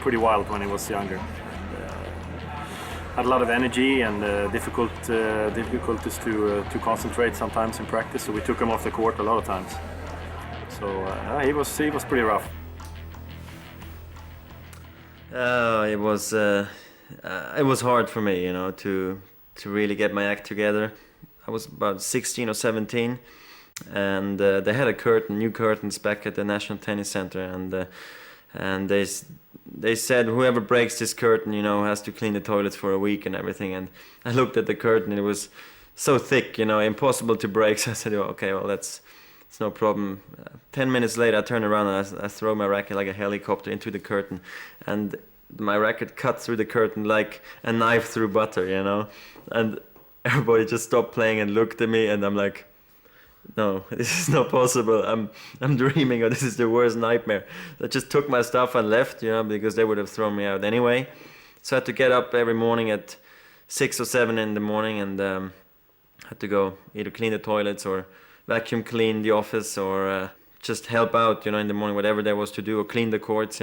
pretty wild when he was younger. Had a lot of energy and difficulties to concentrate sometimes in practice, so we took him off the court a lot of times. So he was pretty rough. It was hard for me, to really get my act together. I was about 16 or 17, and they had new curtains back at the National Tennis Center, and they said whoever breaks this curtain, has to clean the toilets for a week and everything. And I looked at the curtain; it was so thick, impossible to break. So I said, oh, okay, well it's no problem. 10 minutes later, I turned around and I throw my racket like a helicopter into the curtain, and my racket cut through the curtain like a knife through butter, and everybody just stopped playing and looked at me, and I'm like, no, this is not possible. I'm dreaming, or this is the worst nightmare. I just took my stuff and left, because they would have thrown me out anyway. So I had to get up every morning at 6 or 7 in the morning, and had to go either clean the toilets or vacuum clean the office, or just help out, in the morning, whatever there was to do, or clean the courts,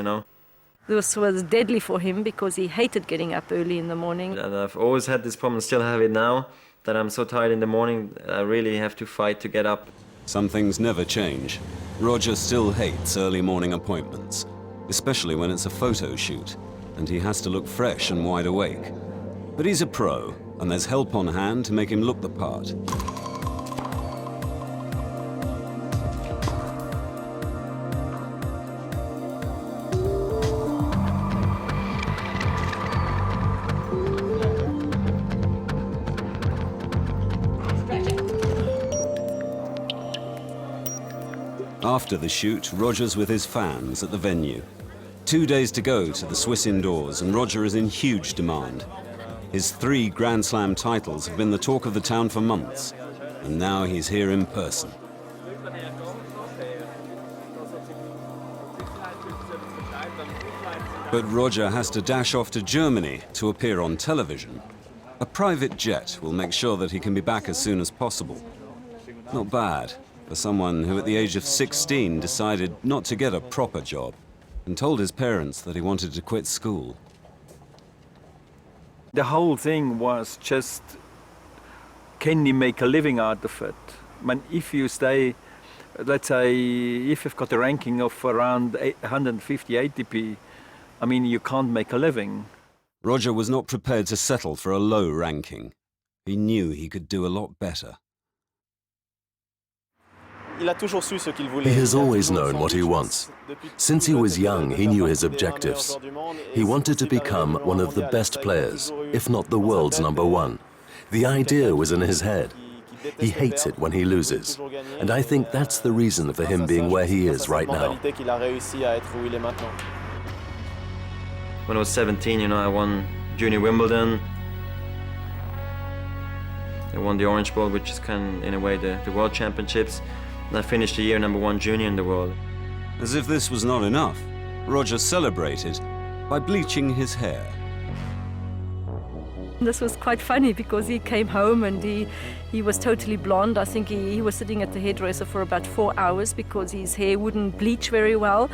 This was deadly for him because he hated getting up early in the morning. And I've always had this problem, still have it now, that I'm so tired in the morning, I really have to fight to get up. Some things never change. Roger still hates early morning appointments, especially when it's a photo shoot, and he has to look fresh and wide awake. But he's a pro, and there's help on hand to make him look the part. After the shoot, Roger's with his fans at the venue. 2 days to go to the Swiss indoors, and Roger is in huge demand. His 3 Grand Slam titles have been the talk of the town for months, and now he's here in person. But Roger has to dash off to Germany to appear on television. A private jet will make sure that he can be back as soon as possible. Not bad for someone who at the age of 16 decided not to get a proper job and told his parents that he wanted to quit school. The whole thing was just, can you make a living out of it? I mean, if you stay, let's say, if you've got a ranking of around 150 ATP, I mean, you can't make a living. Roger was not prepared to settle for a low ranking. He knew he could do a lot better. He has always known what he wants. Since he was young, he knew his objectives. He wanted to become one of the best players, if not the world's #1. The idea was in his head. He hates it when he loses. And I think that's the reason for him being where he is right now. When I was 17, I won Junior Wimbledon. I won the Orange Bowl, which is kind of, in a way, the World Championships. And I finished the year #1 junior in the world. As if this was not enough, Roger celebrated by bleaching his hair. This was quite funny because he came home and he was totally blonde. I think he was sitting at the hairdresser for about 4 hours because his hair wouldn't bleach very well.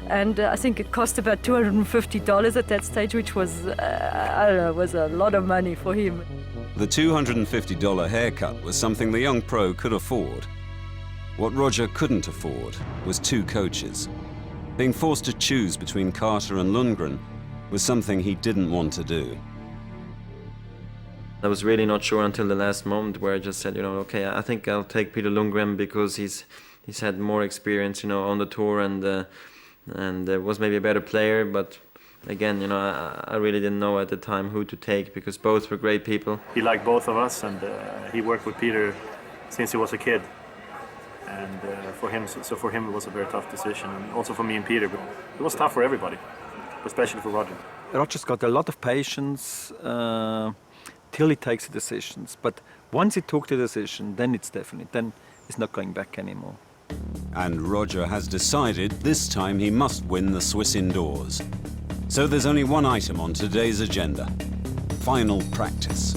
And I think it cost about $250 at that stage, which was, I don't know, was a lot of money for him. The $250 haircut was something the young pro could afford. What Roger couldn't afford was 2 coaches. Being forced to choose between Carter and Lundgren was something he didn't want to do. I was really not sure until the last moment, where I just said, okay, I think I'll take Peter Lundgren because he's had more experience, on the tour, and was maybe a better player. But again, I really didn't know at the time who to take because both were great people. He liked both of us, and he worked with Peter since he was a kid. And for him it was a very tough decision, and also for me and Peter. But it was tough for everybody, especially for Roger. Roger's got a lot of patience till he takes the decisions. But once he took the decision, then it's definite. Then he's not going back anymore. And Roger has decided this time he must win the Swiss indoors. So there's only one item on today's agenda: final practice.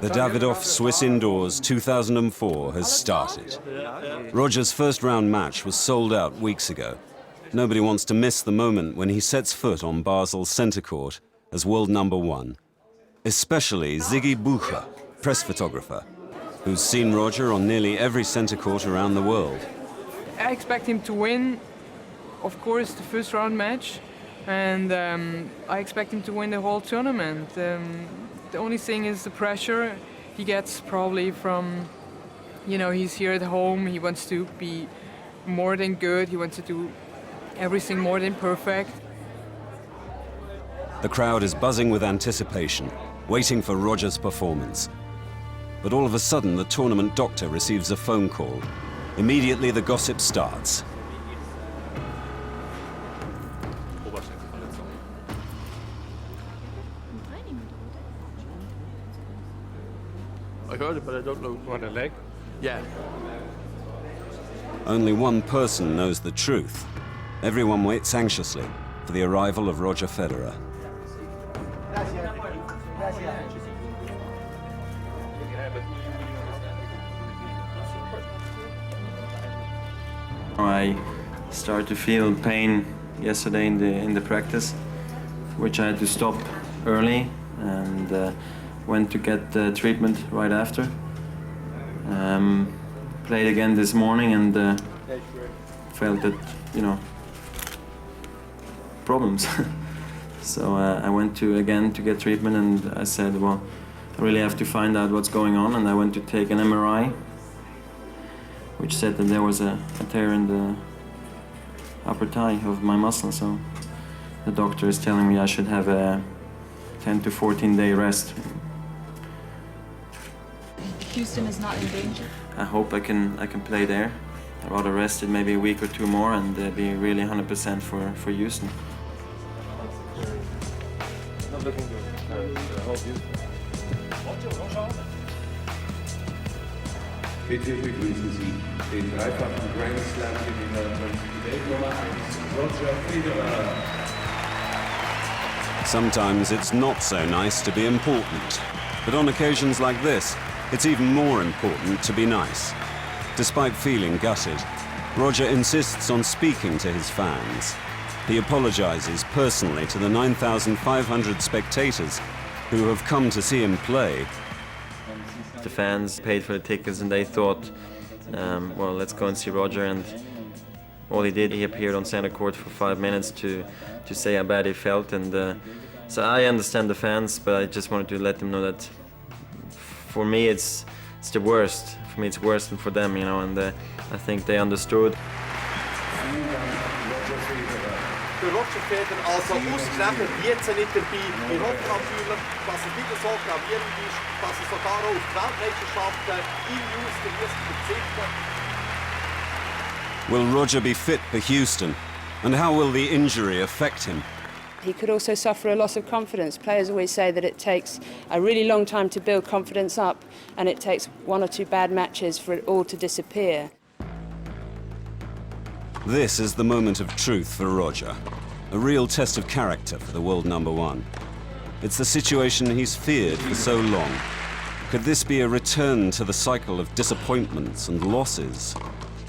The Davidoff Swiss Indoors 2004 has started. Roger's first round match was sold out weeks ago. Nobody wants to miss the moment when he sets foot on Basel's centre court as world number one. Especially Ziggy Bucher, press photographer, who's seen Roger on nearly every centre court around the world. I expect him to win, of course, the first round match, and I expect him to win the whole tournament. The only thing is the pressure he gets probably from, you know, he's here at home, he wants to be more than good, he wants to do everything more than perfect. The crowd is buzzing with anticipation, waiting for Roger's performance. But all of a sudden, the tournament doctor receives a phone call. Immediately, the gossip starts. I heard it, but I don't know what I like. Yeah. Only one person knows the truth. Everyone waits anxiously for the arrival of Roger Federer. I started to feel pain yesterday in the practice, which I had to stop early and went to get treatment right after. Played again this morning and felt that, you know, problems. So I went again to get treatment, and I said, well, I really have to find out what's going on, and I went to take an MRI, which said that there was a tear in the upper thigh of my muscle. So the doctor is telling me I should have a 10 to 14 day rest. Houston is not in danger? I hope I can play there. I'd rather rest it maybe a week or two more and be really 100% for Houston. Not looking good. I hope you. Bitte begrüßen Sie den dreifachen Grand Slam-Gewinner und Weltnummer 1, Roger Federer. Sometimes it's not so nice to be important, but on occasions like this, it's even more important to be nice. Despite feeling gutted, Roger insists on speaking to his fans. He apologizes personally to the 9,500 spectators who have come to see him play. The fans paid for the tickets and they thought, well, let's go and see Roger, and all he did, he appeared on center court for 5 minutes to say how bad he felt, and so I understand the fans, but I just wanted to let them know that for me it's the worst. For me it's worse than for them, you know, and I think they understood. Für Roger Federer also ausgerechnet jetzt nicht dabei. Wir hoffen natürlich, dass es wieder so gravierend ist, dass er sogar auch auf die Weltmeisterschaften in Houston verzichten. Will Roger be fit for Houston? And how will the injury affect him? He could also suffer a loss of confidence. Players always say that it takes a really long time to build confidence up, and it takes 1 or 2 bad matches for it all to disappear. This is the moment of truth for Roger, a real test of character for the world number one. It's the situation he's feared for so long. Could this be a return to the cycle of disappointments and losses?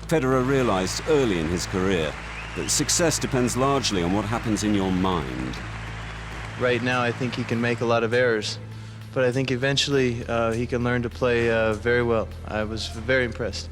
Federer realized early in his career that success depends largely on what happens in your mind. Right now, I think he can make a lot of errors, but I think eventually he can learn to play very well. I was very impressed.